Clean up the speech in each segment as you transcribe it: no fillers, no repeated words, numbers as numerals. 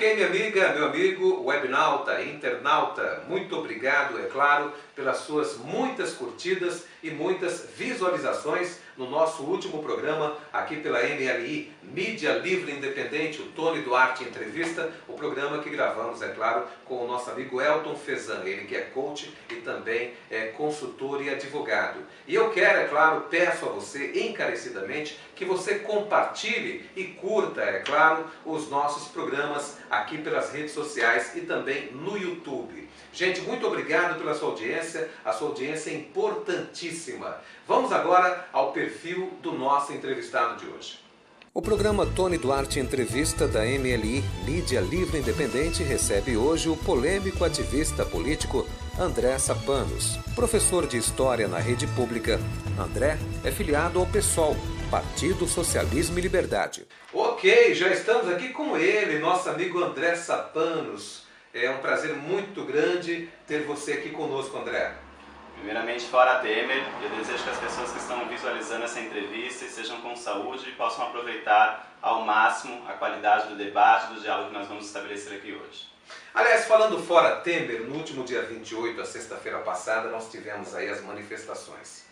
Ok, minha amiga, meu amigo, webnauta, internauta, muito obrigado, é claro, pelas suas muitas curtidas e muitas visualizações no nosso último programa aqui pela MLI, Mídia Livre Independente, o Tony Duarte Entrevista, o programa que gravamos, é claro, com o nosso amigo Elton Fezan, ele que é coach e também é consultor e advogado. E eu quero, é claro, peço a você encarecidamente que você compartilhe e curta, é claro, os nossos programas aqui pelas redes sociais e também no YouTube. Gente, muito obrigado pela sua audiência, a sua audiência é importantíssima. Vamos agora ao perfil do nosso entrevistado de hoje. O programa Tony Duarte Entrevista da MLI, Mídia Livre Independente, recebe hoje o polêmico ativista político André Sapanos. Professor de História na rede pública, André é filiado ao PSOL, Partido Socialismo e Liberdade. Ok, já estamos aqui com ele, nosso amigo André Sapanos. É um prazer muito grande ter você aqui conosco, André. Primeiramente, fora Temer, eu desejo que as pessoas que estão visualizando essa entrevista estejam com saúde e possam aproveitar ao máximo a qualidade do debate, do diálogo que nós vamos estabelecer aqui hoje. Aliás, falando fora Temer, no último dia 28, a sexta-feira passada, nós tivemos aí as manifestações,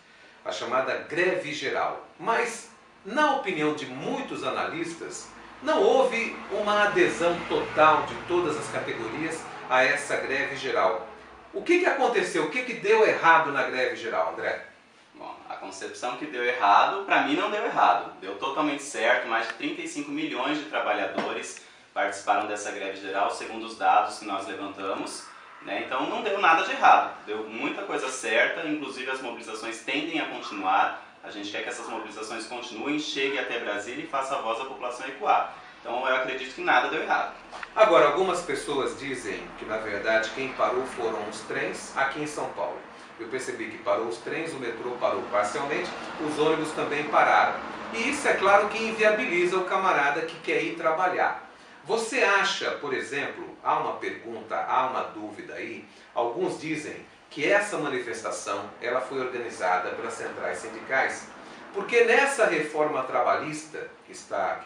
a chamada greve geral. Mas, na opinião de muitos analistas, não houve uma adesão total de todas as categorias a essa greve geral. O que aconteceu? O que deu errado na greve geral, André? Bom, a concepção que deu errado, para mim não deu errado. Deu totalmente certo, mais de 35 milhões de trabalhadores participaram dessa greve geral, segundo os dados que nós levantamos. Então não deu nada de errado, deu muita coisa certa, inclusive as mobilizações tendem a continuar. A gente quer que essas mobilizações continuem, cheguem até Brasília e faça a voz da população ecoar. Então eu acredito que nada deu errado. Agora, algumas pessoas dizem que na verdade quem parou foram os trens aqui em São Paulo. Eu percebi que parou os trens, o metrô parou parcialmente, os ônibus também pararam. E isso é claro que inviabiliza o camarada que quer ir trabalhar. Você acha, por exemplo, há uma pergunta, há uma dúvida aí, alguns dizem que essa manifestação ela foi organizada pelas centrais sindicais, porque nessa reforma trabalhista, que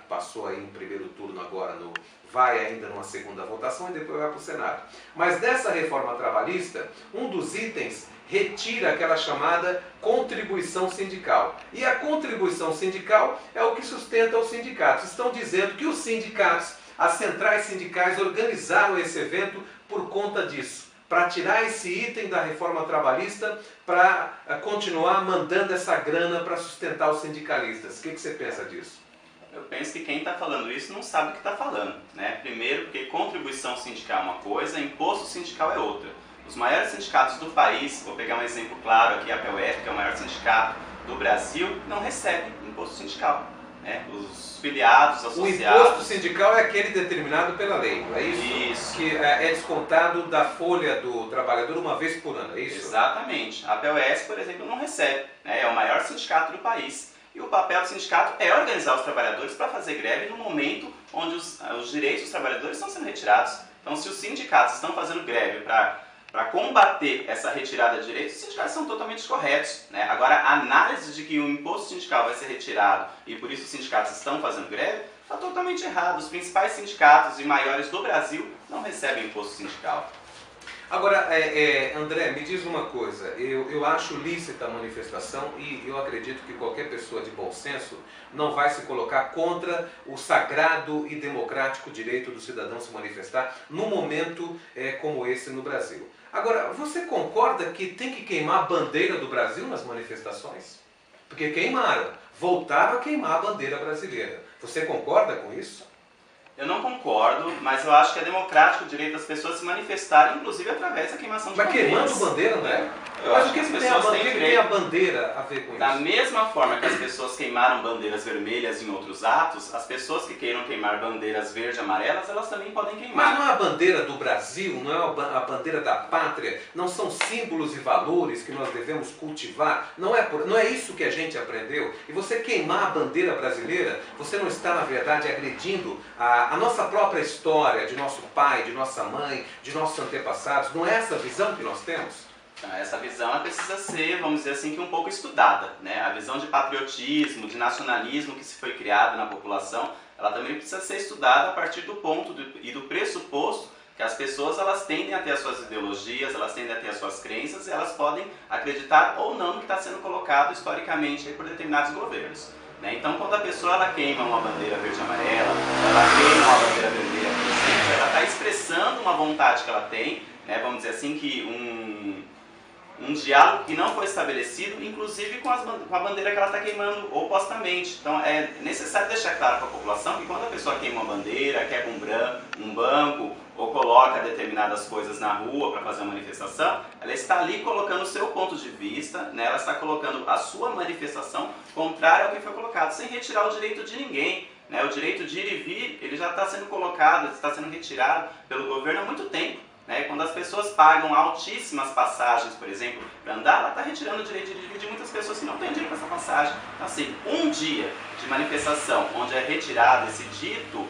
passou aí em primeiro turno agora, vai ainda numa segunda votação e depois vai para o Senado, mas dessa reforma trabalhista, um dos itens retira aquela chamada contribuição sindical. E a contribuição sindical é o que sustenta os sindicatos. Estão dizendo que os sindicatos, as centrais sindicais organizaram esse evento por conta disso, para tirar esse item da reforma trabalhista, para continuar mandando essa grana para sustentar os sindicalistas. O que você pensa disso? Eu penso que quem está falando isso não sabe o que está falando. Primeiro, porque contribuição sindical é uma coisa, imposto sindical é outra. Os maiores sindicatos do país, vou pegar um exemplo claro aqui, a PUF, que é o maior sindicato do Brasil, não recebe imposto sindical. Os filiados, associados... O imposto sindical é aquele determinado pela lei, não é isso? Isso. Que é descontado da folha do trabalhador uma vez por ano, é isso? Exatamente. A PUS, por exemplo, não recebe. É o maior sindicato do país. E o papel do sindicato é organizar os trabalhadores para fazer greve no momento onde os direitos dos trabalhadores estão sendo retirados. Então, se os sindicatos estão fazendo greve para combater essa retirada de direitos, os sindicatos são totalmente corretos. Agora, a análise de que o imposto sindical vai ser retirado e por isso os sindicatos estão fazendo greve, está totalmente errado. Os principais sindicatos e maiores do Brasil não recebem imposto sindical. Agora, André, me diz uma coisa, eu acho lícita a manifestação e eu acredito que qualquer pessoa de bom senso não vai se colocar contra o sagrado e democrático direito do cidadão se manifestar num momento como esse no Brasil. Agora, você concorda que tem que queimar a bandeira do Brasil nas manifestações? Porque queimaram, voltaram a queimar a bandeira brasileira. Você concorda com isso? Eu não concordo, mas eu acho que é democrático o direito das pessoas se manifestarem, inclusive através da queimação de bandeiras. Mas queimando bandeira, não é? Mas o que tem a bandeira a ver com isso? Da mesma forma que as pessoas queimaram bandeiras vermelhas em outros atos, as pessoas que queiram queimar bandeiras verde e amarelas, elas também podem queimar. Mas não é a bandeira do Brasil, não é a bandeira da pátria, não são símbolos e valores que nós devemos cultivar, não é isso que a gente aprendeu. E você queimar a bandeira brasileira, você não está, na verdade, agredindo a nossa própria história, de nosso pai, de nossa mãe, de nossos antepassados. Não é essa a visão que nós temos? Essa visão ela precisa ser, vamos dizer assim, que um pouco estudada. A visão de patriotismo, de nacionalismo que se foi criada na população ela também precisa ser estudada a partir do ponto e do pressuposto que as pessoas elas tendem a ter as suas ideologias, elas tendem a ter as suas crenças e elas podem acreditar ou não no que está sendo colocado historicamente por determinados governos. Então, quando a pessoa ela queima uma bandeira verde e amarela, ela queima uma bandeira vermelha, por exemplo, ela está expressando uma vontade que ela tem, vamos dizer assim, que um diálogo que não foi estabelecido, inclusive com a bandeira que ela está queimando opostamente. Então é necessário deixar claro para a população que quando a pessoa queima uma bandeira, quebra um banco ou coloca determinadas coisas na rua para fazer uma manifestação, ela está ali colocando o seu ponto de vista, ela está colocando a sua manifestação contrária ao que foi colocado, sem retirar o direito de ninguém. O direito de ir e vir, ele já está sendo colocado, está sendo retirado pelo governo há muito tempo. Quando as pessoas pagam altíssimas passagens, por exemplo, para andar, ela está retirando o direito de ir e vir de muitas pessoas que não têm dinheiro para essa passagem. Então, assim, um dia de manifestação onde é retirado esse dito,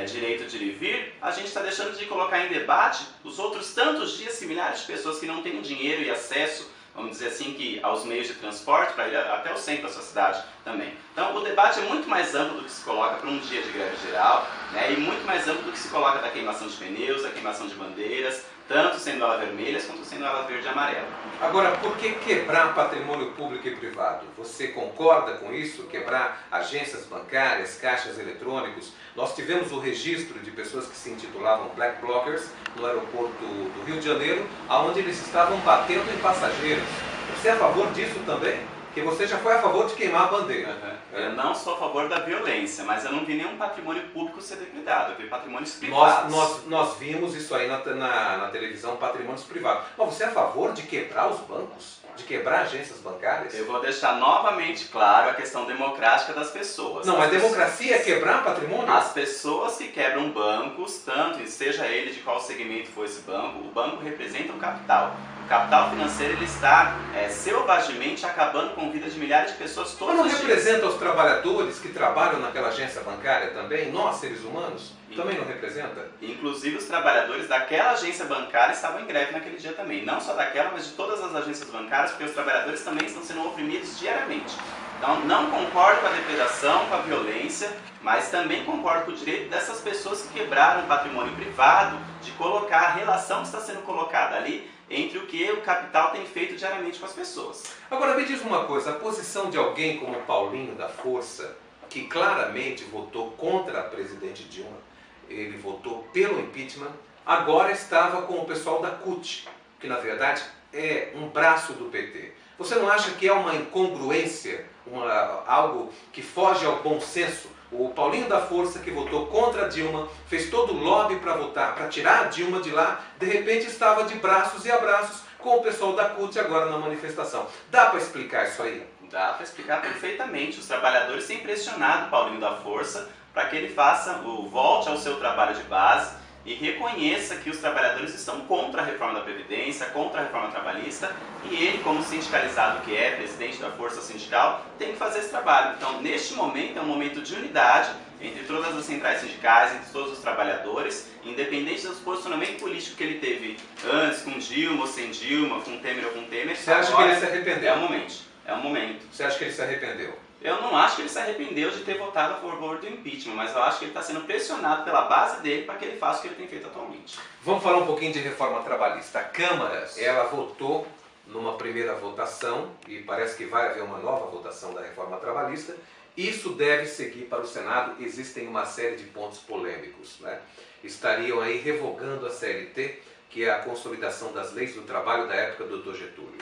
direito de ir e vir, a gente está deixando de colocar em debate os outros tantos dias que milhares de pessoas que não têm dinheiro e acesso, vamos dizer assim, aos meios de transporte para ir até o centro da sua cidade também. Então, o debate é muito mais amplo do que se coloca para um dia de greve geral, e muito mais amplo do que se coloca da queimação de pneus, da queimação de bandeiras, tanto sendo elas vermelhas quanto sendo elas verde e amarela. Agora, por que quebrar patrimônio público e privado? Você concorda com isso? Quebrar agências bancárias, caixas eletrônicos? Nós tivemos o registro de pessoas que se intitulavam Black Blockers no aeroporto do Rio de Janeiro, onde eles estavam batendo em passageiros. Você é a favor disso também? Porque você já foi a favor de queimar a bandeira. Eu não sou a favor da violência, mas eu não vi nenhum patrimônio público ser depredado, eu vi patrimônios privados. Nós vimos isso aí na televisão, patrimônios privados. Mas você é a favor de quebrar os bancos? De quebrar agências bancárias? Eu vou deixar novamente claro a questão democrática das pessoas. Não, mas democracia é quebrar patrimônio? As pessoas que quebram bancos, tanto seja ele de qual segmento for esse banco, o banco representa o capital. O capital financeiro ele está selvagemente acabando com a vida de milhares de pessoas todos os dias. Mas não representa os trabalhadores que trabalham naquela agência bancária também? Nós, seres humanos? Também não representa? Inclusive os trabalhadores daquela agência bancária estavam em greve naquele dia também. Não só daquela, mas de todas as agências bancárias, porque os trabalhadores também estão sendo oprimidos diariamente. Então não concordo com a depredação, com a violência, mas também concordo com o direito dessas pessoas que quebraram o patrimônio privado de colocar a relação que está sendo colocada ali entre o que o capital tem feito diariamente com as pessoas. Agora me diz uma coisa, a posição de alguém como Paulinho da Força, que claramente votou contra a presidente Dilma, ele votou pelo impeachment, agora estava com o pessoal da CUT, que na verdade é um braço do PT. Você não acha que é uma incongruência, algo que foge ao bom senso? O Paulinho da Força, que votou contra a Dilma, fez todo o lobby para votar, para tirar a Dilma de lá, de repente estava de braços e abraços com o pessoal da CUT agora na manifestação. Dá para explicar isso aí? Dá para explicar perfeitamente. Os trabalhadores têm pressionado o Paulinho da Força para que ele volte ao seu trabalho de base e reconheça que os trabalhadores estão contra a reforma da Previdência, contra a reforma trabalhista, e ele, como sindicalizado que é, presidente da Força Sindical, tem que fazer esse trabalho. Então, neste momento, é um momento de unidade entre todas as centrais sindicais, entre todos os trabalhadores, independente do posicionamento político que ele teve antes, com Dilma ou sem Dilma, com Temer ou com Temer. Você acha que ele se arrependeu? É um momento. Você acha que ele se arrependeu? Eu não acho que ele se arrependeu de ter votado a favor do impeachment, mas eu acho que ele está sendo pressionado pela base dele para que ele faça o que ele tem feito atualmente. Vamos falar um pouquinho de reforma trabalhista. A Câmara, ela votou numa primeira votação, e parece que vai haver uma nova votação da reforma trabalhista. Isso deve seguir para o Senado. Existem uma série de pontos polêmicos, Estariam aí revogando a CLT, que é a consolidação das leis do trabalho da época do Dr. Getúlio.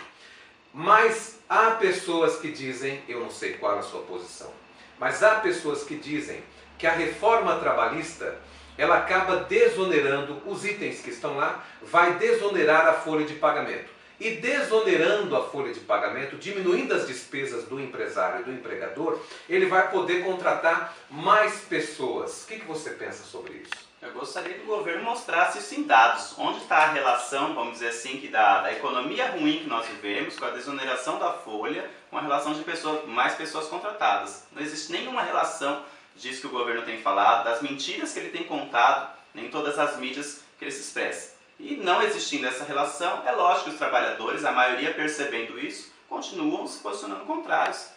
Mas há pessoas que dizem, eu não sei qual é a sua posição, mas há pessoas que dizem que a reforma trabalhista, ela acaba desonerando os itens que estão lá, vai desonerar a folha de pagamento. E desonerando a folha de pagamento, diminuindo as despesas do empresário e do empregador, ele vai poder contratar mais pessoas. O que você pensa sobre isso? Eu gostaria que o governo mostrasse isso em dados. Onde está a relação, vamos dizer assim, da economia ruim que nós vivemos com a desoneração da folha, com a relação de mais pessoas contratadas. Não existe nenhuma relação disso que o governo tem falado, das mentiras que ele tem contado em todas as mídias que ele se expressa. E não existindo essa relação, é lógico que os trabalhadores, a maioria percebendo isso, continuam se posicionando contrários.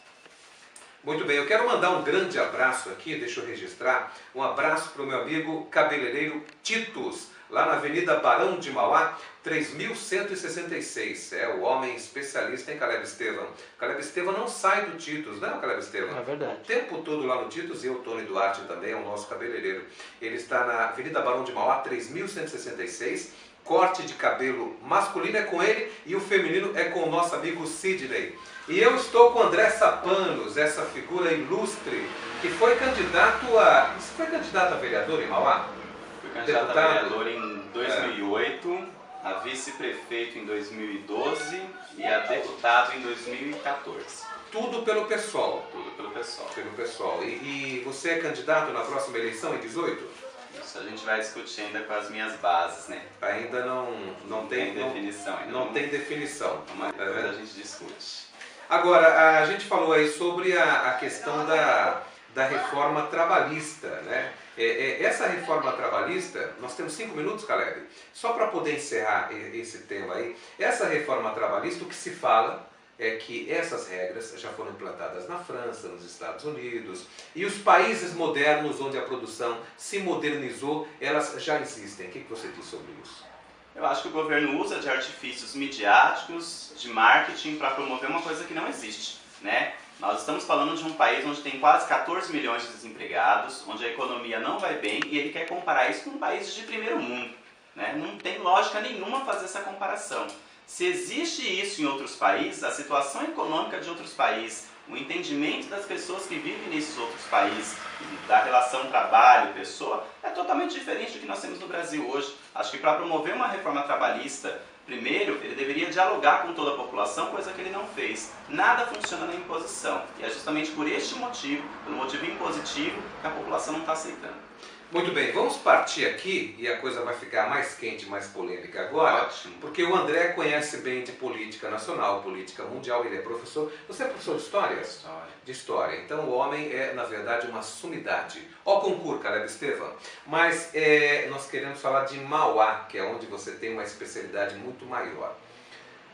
Muito bem, eu quero mandar um grande abraço aqui, deixa eu registrar, um abraço para o meu amigo cabeleireiro Titus, lá na Avenida Barão de Mauá, 3166. É o homem especialista em Caleb Estevam. Caleb Estevam não sai do Titus, não é, Caleb Estevam? É verdade. O tempo todo lá no Titus, e o Tony Duarte também é o nosso cabeleireiro. Ele está na Avenida Barão de Mauá, 3166. Corte de cabelo masculino é com ele e o feminino é com o nosso amigo Sidney. E eu estou com André Sapanos, essa figura ilustre, que foi candidato a... Você foi candidato a vereador em Mauá? Fui candidato a vereador em 2008, a vice-prefeito em 2012 e a deputado em 2014. Tudo pelo PSOL. Tudo pelo PSOL. Pelo PSOL. E você é candidato na próxima eleição, em 18? Isso a gente vai discutir ainda com as minhas bases, né? Ainda não tem definição. Ainda não tem definição. Mas depois a gente discute. Agora, a gente falou aí sobre a questão da reforma trabalhista, né? Essa reforma trabalhista, nós temos 5 minutos, Caleb, só para poder encerrar esse tema aí. Essa reforma trabalhista, o que se fala é que essas regras já foram implantadas na França, nos Estados Unidos, e os países modernos onde a produção se modernizou, elas já existem. O que você diz sobre isso? Eu acho que o governo usa de artifícios midiáticos, de marketing, para promover uma coisa que não existe, né? Nós estamos falando de um país onde tem quase 14 milhões de desempregados, onde a economia não vai bem, e ele quer comparar isso com um país de primeiro mundo, né? Não tem lógica nenhuma fazer essa comparação. Se existe isso em outros países, a situação econômica de outros países, o entendimento das pessoas que vivem nesses outros países, da relação trabalho-pessoa, é totalmente diferente do que nós temos no Brasil hoje. Acho que para promover uma reforma trabalhista, primeiro, ele deveria dialogar com toda a população, coisa que ele não fez. Nada funciona na imposição. E é justamente por este motivo, pelo motivo impositivo, que a população não está aceitando. Muito bem, vamos partir aqui, e a coisa vai ficar mais quente, mais polêmica agora, Ótimo. Porque o André conhece bem de política nacional, política mundial, ele é professor. Você é professor de História? De História. Então o homem é, na verdade, uma sumidade. Ó concurso, Caleb Estevam. Mas nós queremos falar de Mauá, que é onde você tem uma especialidade muito maior.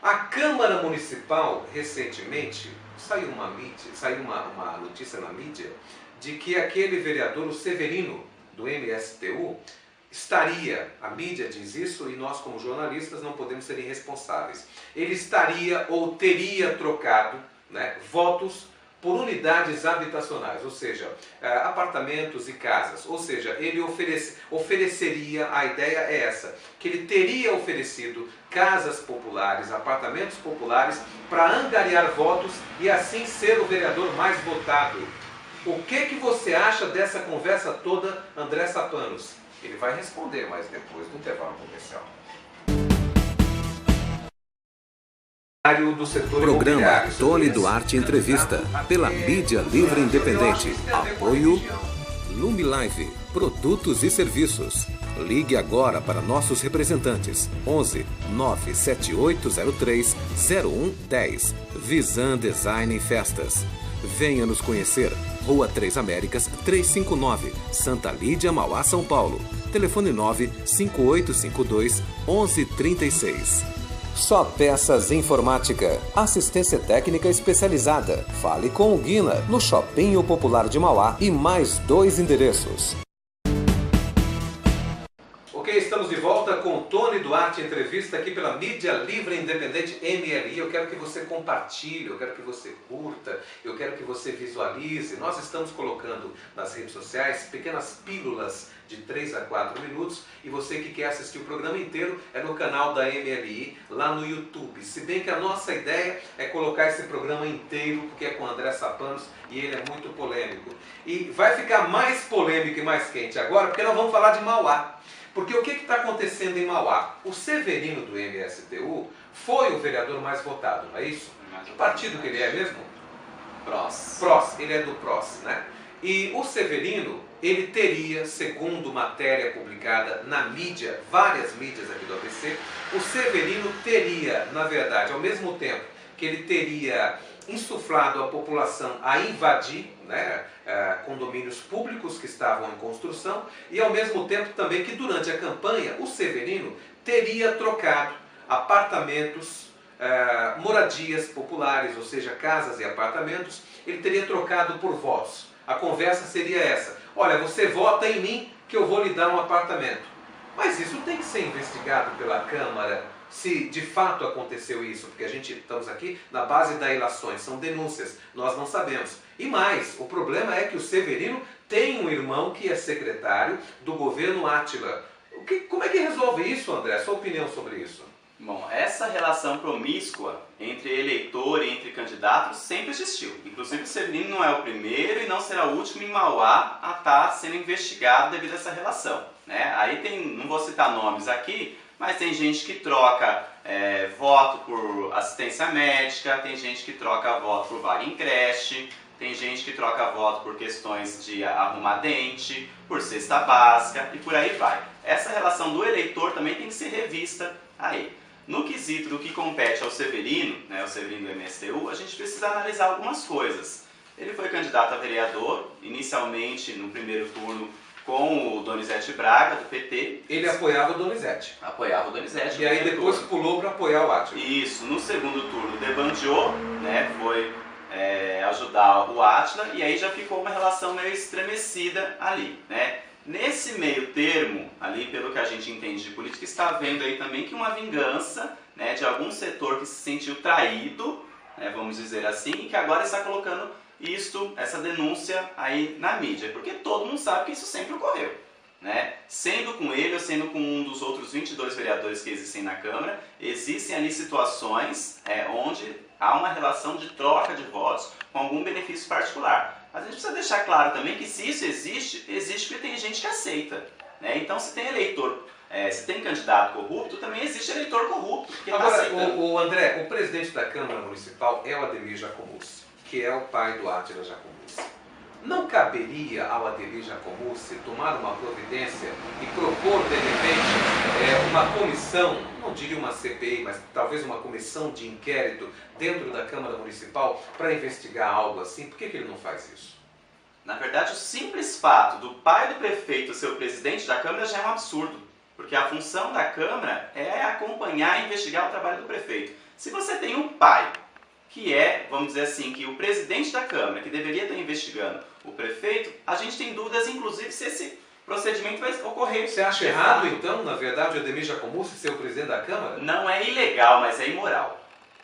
A Câmara Municipal, recentemente, saiu uma notícia na mídia de que aquele vereador, o Severino, do MSTU, estaria, a mídia diz isso e nós como jornalistas não podemos ser irresponsáveis, ele estaria ou teria trocado, né, votos por unidades habitacionais, ou seja, apartamentos e casas, ou seja, ele ofereceria, a ideia é essa, que ele teria oferecido casas populares, apartamentos populares para angariar votos e assim ser o vereador mais votado. O que você acha dessa conversa toda, André Sapanos? Ele vai responder mais depois do intervalo comercial. Do setor Programa Tony Duarte Entrevista, pela Mídia Livre Independente. Apoio Lume Live, produtos e serviços. Ligue agora para nossos representantes. 11 97803 0110. Visan Design e Festas. Venha nos conhecer. Rua 3 Américas, 359, Santa Lídia, Mauá, São Paulo. Telefone 95852-1136. Só Peças Informática. Assistência técnica especializada. Fale com o Guina, no Shopping Popular de Mauá e mais 2 endereços. Ok, estamos de volta com Tony Duarte, entrevista aqui pela Mídia Livre Independente MLI. Eu quero que você compartilhe, eu quero que você curta, eu quero que você visualize. Nós estamos colocando nas redes sociais pequenas pílulas de 3 a 4 minutos e você que quer assistir o programa inteiro é no canal da MLI, lá no YouTube. Se bem que a nossa ideia é colocar esse programa inteiro, porque é com o André Sapanos e ele é muito polêmico. E vai ficar mais polêmico e mais quente agora, porque nós vamos falar de Mauá. Porque o que está acontecendo em Mauá? O Severino do MSTU foi o vereador mais votado, não é isso? Que partido que ele é mesmo? PROS, ele é do PROS, né? E o Severino, ele teria, segundo matéria publicada na mídia, várias mídias aqui do ABC, o Severino teria, na verdade, ao mesmo tempo que ele teria insuflado a população a invadir, né, condomínios públicos que estavam em construção e ao mesmo tempo também que durante a campanha o Severino teria trocado apartamentos moradias populares, ou seja, casas e apartamentos, ele teria trocado por votos. A conversa seria essa: olha, você vota em mim que eu vou lhe dar um apartamento. Mas isso tem que ser investigado pela Câmara, se de fato aconteceu isso, porque estamos aqui na base das ilações, são denúncias, nós não sabemos. E mais, o problema é que o Severino tem um irmão que é secretário do governo Átila. Como é que resolve isso, André? Sua opinião sobre isso? Bom, essa relação promíscua entre eleitor e entre candidatos sempre existiu. Inclusive o Severino não é o primeiro e não será o último em Mauá a estar sendo investigado devido a essa relação, né? Aí tem, não vou citar nomes aqui, mas tem gente que troca voto por assistência médica, tem gente que troca voto por vaga em creche, tem gente que troca voto por questões de arrumar dente, por cesta básica e por aí vai. Essa relação do eleitor também tem que ser revista aí. No quesito do que compete ao Severino, né, o Severino do MSTU, a gente precisa analisar algumas coisas. Ele foi candidato a vereador, inicialmente no primeiro turno com o Donizete Braga, do PT. Ele apoiava o Donizete. Apoiava o Donizete. E aí depois pulou para apoiar o Átila. Isso, no segundo turno debandeou, né, foi ajudar o Átila, e aí já ficou uma relação meio estremecida ali, né? Nesse meio termo, ali pelo que a gente entende de política, está havendo aí também que uma vingança, né, de algum setor que se sentiu traído, né, vamos dizer assim, e que agora está colocando essa denúncia aí na mídia, porque todo mundo sabe que isso sempre ocorreu, né? Sendo com ele ou sendo com um dos outros 22 vereadores que existem na Câmara, existem ali situações onde há uma relação de troca de votos com algum benefício particular. Mas a gente precisa deixar claro também que se isso existe, existe porque tem gente que aceita, né? Então se tem eleitor, se tem candidato corrupto, também existe eleitor corrupto. Agora, o André, o presidente da Câmara Municipal é o Ademir Giacomussi, que é o pai do Átila Giacomussi. Não caberia ao Ademir Giacomussi tomar uma providência e propor, de repente, uma comissão, não diria uma CPI, mas talvez uma comissão de inquérito dentro da Câmara Municipal para investigar algo assim? Por que ele não faz isso? Na verdade, o simples fato do pai do prefeito ser o presidente da Câmara já é um absurdo, porque a função da Câmara é acompanhar e investigar o trabalho do prefeito. Se você tem um pai que vamos dizer assim, que o presidente da Câmara, que deveria estar investigando o prefeito, a gente tem dúvidas, inclusive, se esse procedimento vai ocorrer. Você acha errado, então, na verdade, o Ademir Giacomussi ser o presidente da Câmara? Não é ilegal, mas é imoral.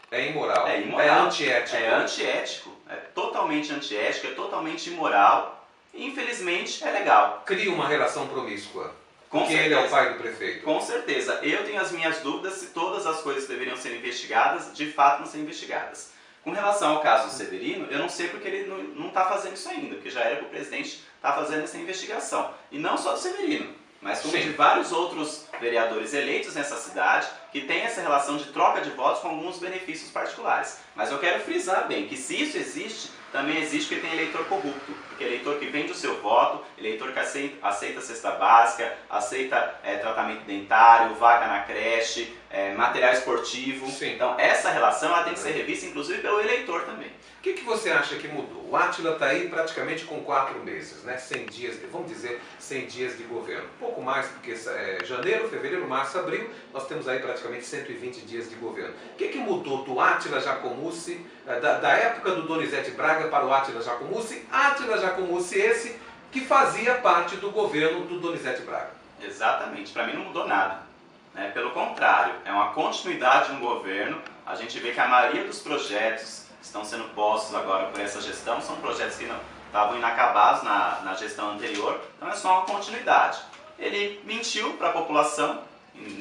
É imoral. É imoral. É antiético. É antiético. É totalmente antiético, é totalmente imoral. E, infelizmente, é legal. Cria uma relação promíscua. Porque ele é o pai do prefeito. Com certeza. Eu tenho as minhas dúvidas se todas as coisas que deveriam ser investigadas, de fato, não são investigadas. Com relação ao caso do Severino, eu não sei porque ele não está fazendo isso ainda, porque já era para o presidente estar fazendo essa investigação. E não só do Severino, mas como de vários outros vereadores eleitos nessa cidade, que tem essa relação de troca de votos com alguns benefícios particulares. Mas eu quero frisar bem que se isso existe, também existe porque tem eleitor corrupto. Porque eleitor que vende o seu voto, eleitor que aceita cesta básica, aceita tratamento dentário, vaga na creche, material esportivo. Sim. Então essa relação ela tem que ser revista, inclusive pelo eleitor também. O que você acha que mudou? O Átila está aí praticamente com 4 meses, né? 100 dias, vamos dizer, 100 dias de governo. Pouco mais, porque janeiro, fevereiro, março, abril, nós temos aí praticamente 120 dias de governo. O que mudou do Átila Giacomussi, da época do Donizete Braga para o Átila Giacomussi esse que fazia parte do governo do Donizete Braga? Exatamente, para mim não mudou nada. Pelo contrário, é uma continuidade de um governo. A gente vê que a maioria dos projetos que estão sendo postos agora por essa gestão são projetos que não estavam inacabados na gestão anterior, então é só uma continuidade. Ele mentiu para a população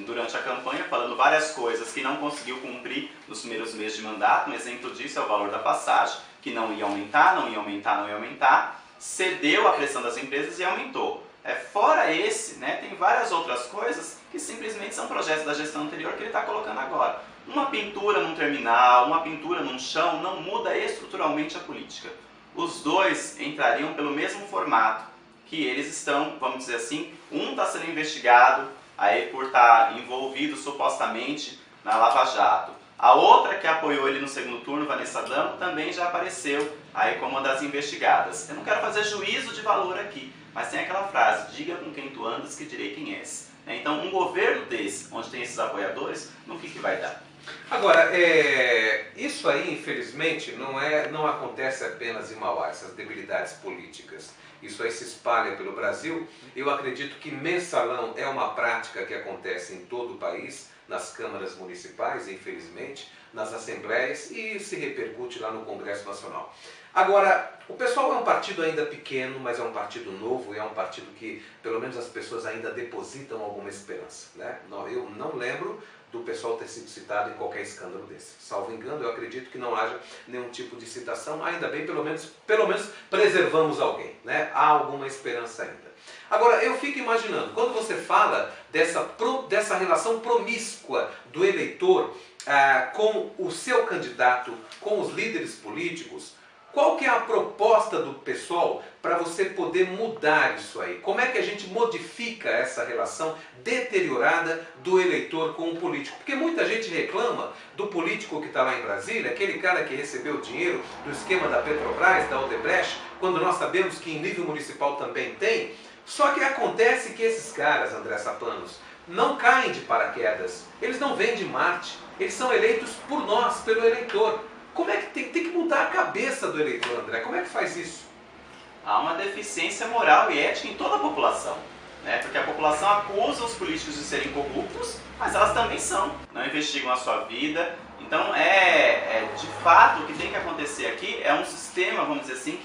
durante a campanha, falando várias coisas que não conseguiu cumprir nos primeiros meses de mandato. Um exemplo disso é o valor da passagem, que não ia aumentar, não ia aumentar, não ia aumentar, cedeu à pressão das empresas e aumentou. Fora esse, tem várias outras coisas que simplesmente são projetos da gestão anterior que ele está colocando agora. Uma pintura num terminal, uma pintura num chão, não muda estruturalmente a política. Os dois entrariam pelo mesmo formato, que eles estão, vamos dizer assim, um está sendo investigado aí por estar envolvido supostamente na Lava Jato. A outra que apoiou ele no segundo turno, Vanessa Damo, também já apareceu aí como uma das investigadas. Eu não quero fazer juízo de valor aqui, mas tem aquela frase, diga com quem tu andas que direi quem és. Então, um governo desse, onde tem esses apoiadores, no que vai dar? Agora, isso aí, infelizmente, não acontece apenas em Mauá, essas debilidades políticas. Isso aí se espalha pelo Brasil. Eu acredito que mensalão é uma prática que acontece em todo o país, nas câmaras municipais, infelizmente, nas assembleias e se repercute lá no Congresso Nacional. Agora, o PSOL é um partido ainda pequeno, mas é um partido novo e é um partido que, pelo menos, as pessoas ainda depositam alguma esperança, né? Eu não lembro do PSOL ter sido citado em qualquer escândalo desse. Salvo engano, eu acredito que não haja nenhum tipo de citação, ainda bem, pelo menos preservamos alguém, né? Há alguma esperança ainda. Agora, eu fico imaginando, quando você fala dessa relação promíscua do eleitor com o seu candidato, com os líderes políticos, qual que é a proposta do PSOL para você poder mudar isso aí? Como é que a gente modifica essa relação deteriorada do eleitor com o político? Porque muita gente reclama do político que está lá em Brasília, aquele cara que recebeu dinheiro do esquema da Petrobras, da Odebrecht, quando nós sabemos que em nível municipal também tem. Só que acontece que esses caras, André Sapanos, não caem de paraquedas, eles não vêm de Marte, eles são eleitos por nós, pelo eleitor. Como é que tem que mudar a cabeça do eleitor, André? Como é que faz isso? Há uma deficiência moral e ética em toda a população, né? Porque a população acusa os políticos de serem corruptos, mas elas também são, não investigam a sua vida. Então, de fato, o que tem que acontecer aqui é um sistema, vamos dizer assim,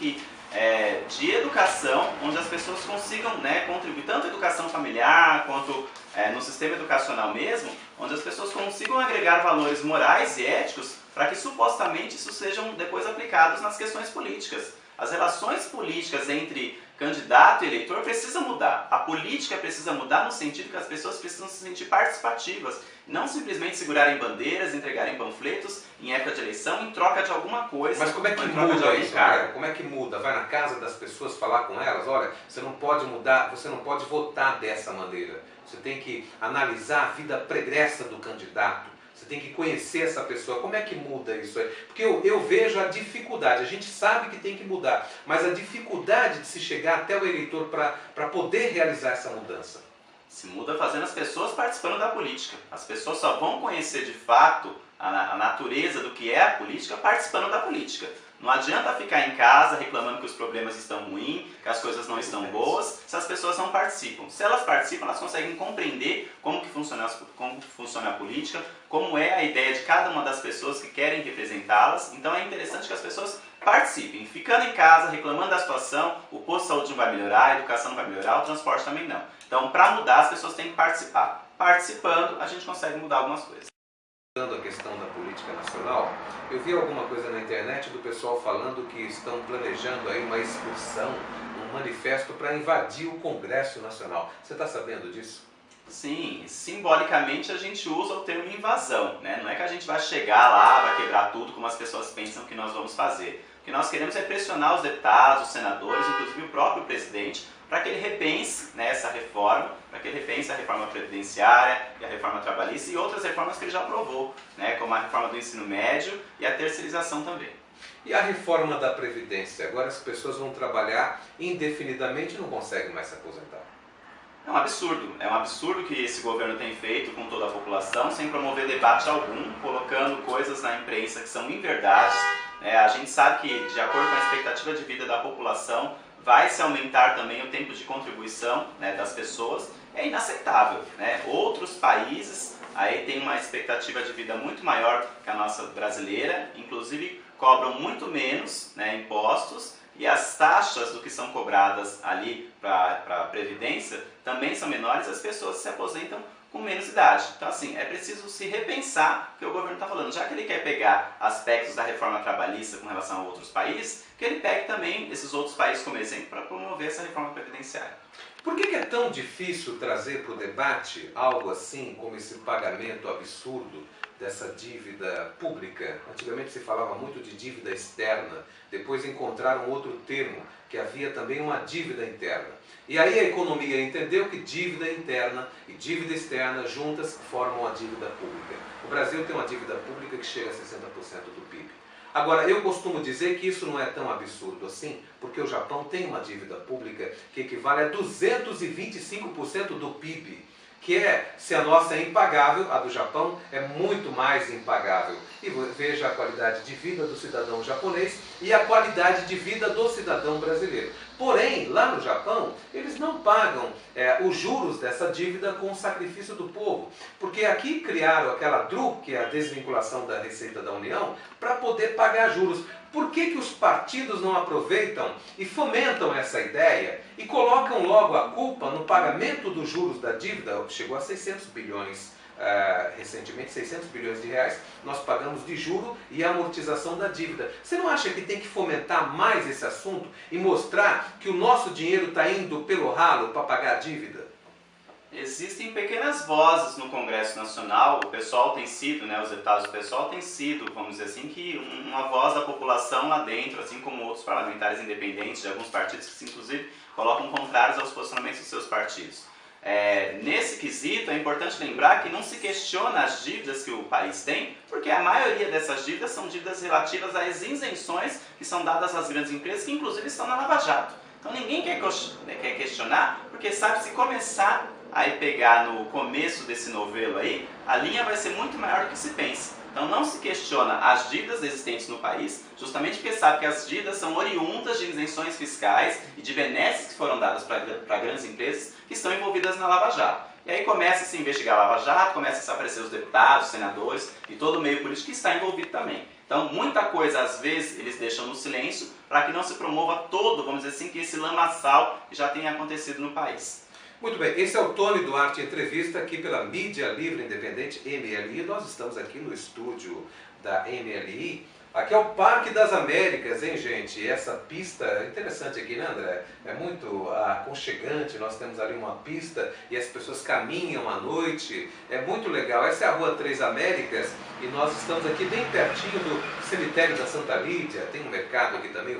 de educação, onde as pessoas consigam, né, contribuir, tanto a educação familiar, quanto no sistema educacional mesmo, onde as pessoas consigam agregar valores morais e éticos para que supostamente isso sejam depois aplicados nas questões políticas. As relações políticas entre candidato e eleitor precisam mudar. A política precisa mudar no sentido que as pessoas precisam se sentir participativas, não simplesmente segurarem bandeiras, entregarem panfletos em época de eleição em troca de alguma coisa. Mas como é que muda isso, cara? Como é que muda? Vai na casa das pessoas falar com elas, olha, você não pode mudar, você não pode votar dessa maneira. Você tem que analisar a vida pregressa do candidato. Você tem que conhecer essa pessoa. Como é que muda isso aí? Porque eu vejo a dificuldade. A gente sabe que tem que mudar, mas a dificuldade de se chegar até o eleitor para poder realizar essa mudança. Se muda fazendo as pessoas participando da política. As pessoas só vão conhecer de fato a natureza do que é a política participando da política. Não adianta ficar em casa reclamando que os problemas estão ruins, que as coisas não estão boas, se as pessoas não participam. Se elas participam, elas conseguem compreender como funciona a política, como é a ideia de cada uma das pessoas que querem representá-las. Então é interessante que as pessoas participem. Ficando em casa, reclamando da situação, o posto de saúde não vai melhorar, a educação não vai melhorar, o transporte também não. Então, para mudar, as pessoas têm que participar. Participando, a gente consegue mudar algumas coisas. A questão da política nacional, eu vi alguma coisa na internet do pessoal falando que estão planejando aí uma excursão, um manifesto para invadir o Congresso Nacional. Você está sabendo disso? Sim, simbolicamente a gente usa o termo invasão, né? Não é que a gente vai chegar lá, vai quebrar tudo como as pessoas pensam que nós vamos fazer. O que nós queremos é pressionar os deputados, os senadores, inclusive o próprio presidente, para que ele repense, né, essa reforma, para que ele repense a reforma previdenciária e a reforma trabalhista e outras reformas que ele já aprovou, né, como a reforma do ensino médio e a terceirização também. E a reforma da Previdência? Agora as pessoas vão trabalhar indefinidamente e não conseguem mais se aposentar. É um absurdo que esse governo tem feito com toda a população, sem promover debate algum, colocando coisas na imprensa que são inverdades. A gente sabe que, de acordo com a expectativa de vida da população, vai se aumentar também o tempo de contribuição, né, das pessoas. É inaceitável, né? Outros países aí têm uma expectativa de vida muito maior que a nossa brasileira, inclusive cobram muito menos, né, impostos, e as taxas do que são cobradas ali para a Previdência também são menores, as pessoas se aposentam com menos idade. Então, assim, é preciso se repensar o que o governo está falando. Já que ele quer pegar aspectos da reforma trabalhista com relação a outros países, que ele pegue também esses outros países como exemplo para promover essa reforma previdenciária. Por que é tão difícil trazer para o debate algo assim, como esse pagamento absurdo dessa dívida pública? Antigamente se falava muito de dívida externa, depois encontraram outro termo, que havia também uma dívida interna. E aí a economia entendeu que dívida interna e dívida externa juntas formam a dívida pública. O Brasil tem uma dívida pública que chega a 60% do PIB. Agora, eu costumo dizer que isso não é tão absurdo assim, porque o Japão tem uma dívida pública que equivale a 225% do PIB. que é, se a nossa é impagável, a do Japão é muito mais impagável. E veja a qualidade de vida do cidadão japonês e a qualidade de vida do cidadão brasileiro. Porém, lá no Japão, eles não pagam os juros dessa dívida com o sacrifício do povo. Porque aqui criaram aquela DRU, que é a desvinculação da Receita da União, para poder pagar juros. Por que os partidos não aproveitam e fomentam essa ideia e colocam logo a culpa no pagamento dos juros da dívida? Chegou a 600 bilhões. Recentemente, 600 bilhões de reais nós pagamos de juro e amortização da dívida. Você não acha que tem que fomentar mais esse assunto e mostrar que o nosso dinheiro está indo pelo ralo para pagar a dívida? Existem pequenas vozes no Congresso Nacional, o pessoal tem sido, os deputados do pessoal têm sido, vamos dizer assim, que uma voz da população lá dentro, assim como outros parlamentares independentes de alguns partidos que inclusive colocam contrários aos posicionamentos dos seus partidos. Nesse quesito, é importante lembrar que não se questiona as dívidas que o país tem, porque a maioria dessas dívidas são dívidas relativas às isenções que são dadas às grandes empresas, que inclusive estão na Lava Jato. Então ninguém quer questionar, porque sabe, se começar a pegar no começo desse novelo aí, a linha vai ser muito maior do que se pensa. Então não se questiona as dívidas existentes no país, justamente porque sabe que as dívidas são oriundas de isenções fiscais e de benesses que foram dadas para grandes empresas que estão envolvidas na Lava Jato. E aí começa a se investigar a Lava Jato, começa a aparecer os deputados, os senadores e todo o meio político que está envolvido também. Então muita coisa às vezes eles deixam no silêncio para que não se promova todo, vamos dizer assim, que esse lamaçal que já tenha acontecido no país. Muito bem, esse é o Tony Duarte Entrevista aqui pela Mídia Livre Independente, MLI. Nós estamos aqui no estúdio da MLI. Aqui é o Parque das Américas, hein, gente? E essa pista é interessante aqui, né, André? É muito aconchegante, nós temos ali uma pista e as pessoas caminham à noite. É muito legal. Essa é a Rua Três Américas e nós estamos aqui bem pertinho do cemitério da Santa Lídia. Tem um mercado aqui também,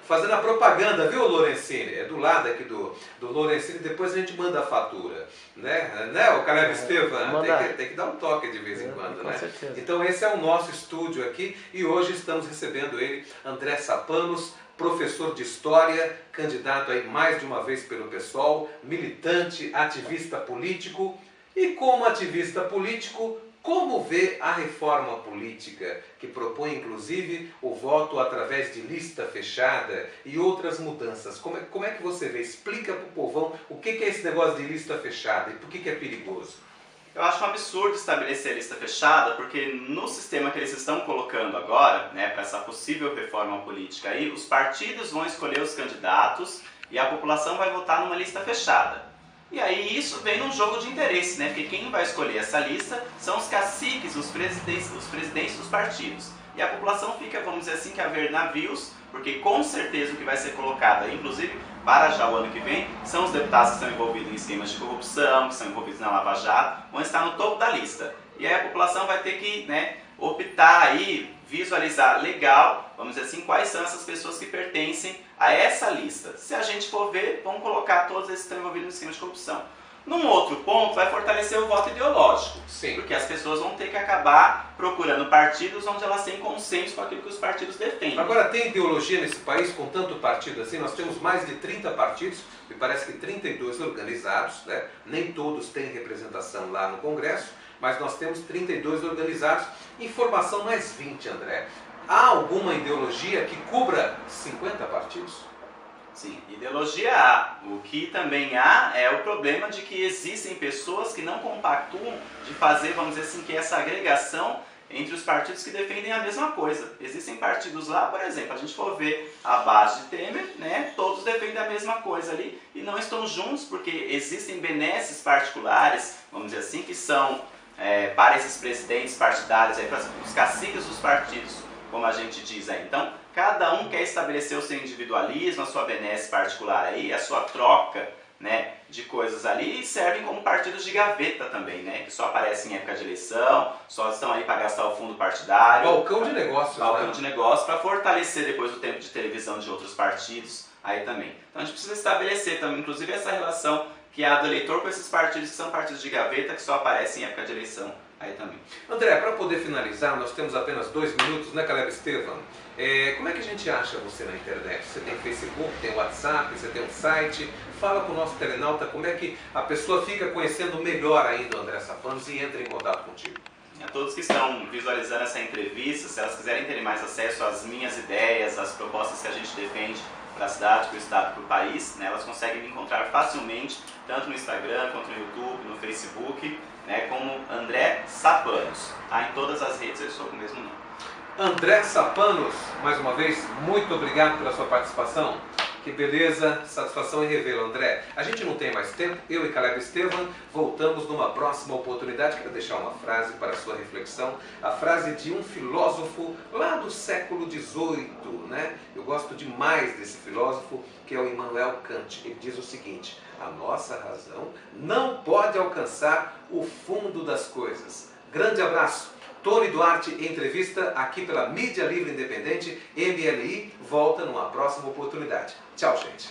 fazendo a propaganda, viu, Lorenzini? É do lado aqui do Lorenzini, depois a gente manda a fatura. Né, o Caleb Estevam? Tem que dar um toque de vez em quando, né? Certeza. Então esse é o nosso estúdio aqui e hoje estamos recebendo ele, André Sapanos, professor de História, candidato aí mais de uma vez pelo PSOL, militante, ativista político. E como ativista político, como vê a reforma política, que propõe inclusive o voto através de lista fechada e outras mudanças? Como é que você vê? Explica para o povão o que é esse negócio de lista fechada e por que é perigoso. Eu acho um absurdo estabelecer a lista fechada, porque no sistema que eles estão colocando agora, para essa possível reforma política aí, os partidos vão escolher os candidatos e a população vai votar numa lista fechada. E aí isso vem num jogo de interesse, porque quem vai escolher essa lista são os caciques, os presidentes dos partidos. E a população fica, vamos dizer assim, que a ver navios, porque com certeza o que vai ser colocado, inclusive para já o ano que vem, são os deputados que estão envolvidos em esquemas de corrupção, que são envolvidos na Lava Jato, vão estar no topo da lista. E aí a população vai ter que optar aí, visualizar legal, vamos dizer assim, quais são essas pessoas que pertencem a essa lista. Se a gente for ver, vamos colocar todos esses que estão envolvidos no esquema de corrupção. Num outro ponto, vai fortalecer o voto ideológico. Sim. Porque as pessoas vão ter que acabar procurando partidos onde elas têm consenso com aquilo que os partidos defendem. Agora, tem ideologia nesse país com tanto partido assim? Nós temos mais de 30 partidos, me parece que 32 organizados, nem todos têm representação lá no Congresso, mas nós temos 32 organizados. Informação mais 20, André. Há alguma ideologia que cubra 50 partidos? Sim, ideologia há. O que também há é o problema de que existem pessoas que não compactuam de fazer, vamos dizer assim, que essa agregação entre os partidos que defendem a mesma coisa. Existem partidos lá, por exemplo, a gente for ver a base de Temer, todos defendem a mesma coisa ali e não estão juntos porque existem benesses particulares, vamos dizer assim, que são para esses presidentes partidários, para os caciques dos partidos, como a gente diz aí. Então, cada um quer estabelecer o seu individualismo, a sua benesse particular aí, a sua troca de coisas ali, e servem como partidos de gaveta também, que só aparecem em época de eleição, só estão aí para gastar o fundo partidário. Balcão de negócios. Balcão de negócios, para fortalecer depois o tempo de televisão de outros partidos aí também. Então a gente precisa estabelecer também, inclusive, essa relação que há do eleitor com esses partidos que são partidos de gaveta, que só aparecem em época de eleição aí também. André, para poder finalizar, nós temos apenas 2 minutos, né, Caleb Estevam? Como é que a gente acha você na internet? Você tem Facebook, tem WhatsApp, você tem um site? Fala com o nosso telenauta como é que a pessoa fica conhecendo melhor ainda o André Sapanos e entra em contato contigo. A todos que estão visualizando essa entrevista, se elas quiserem ter mais acesso às minhas ideias, às propostas que a gente defende para a cidade, para o estado, para o país, né, elas conseguem me encontrar facilmente, tanto no Instagram, quanto no YouTube, no Facebook, né, como André Sapanos. Em todas as redes eu estou com o mesmo nome. André Sapanos, mais uma vez, muito obrigado pela sua participação. Que beleza, satisfação em revê-lo, André. A gente não tem mais tempo, eu e Caleb Estevam voltamos numa próxima oportunidade. Quero deixar uma frase para a sua reflexão, a frase de um filósofo lá do século XVIII, né? Eu gosto demais desse filósofo, que é o Immanuel Kant. Ele diz o seguinte: a nossa razão não pode alcançar o fundo das coisas. Grande abraço. Tony Duarte, entrevista aqui pela Mídia Livre Independente, MLI, volta numa próxima oportunidade. Tchau, gente.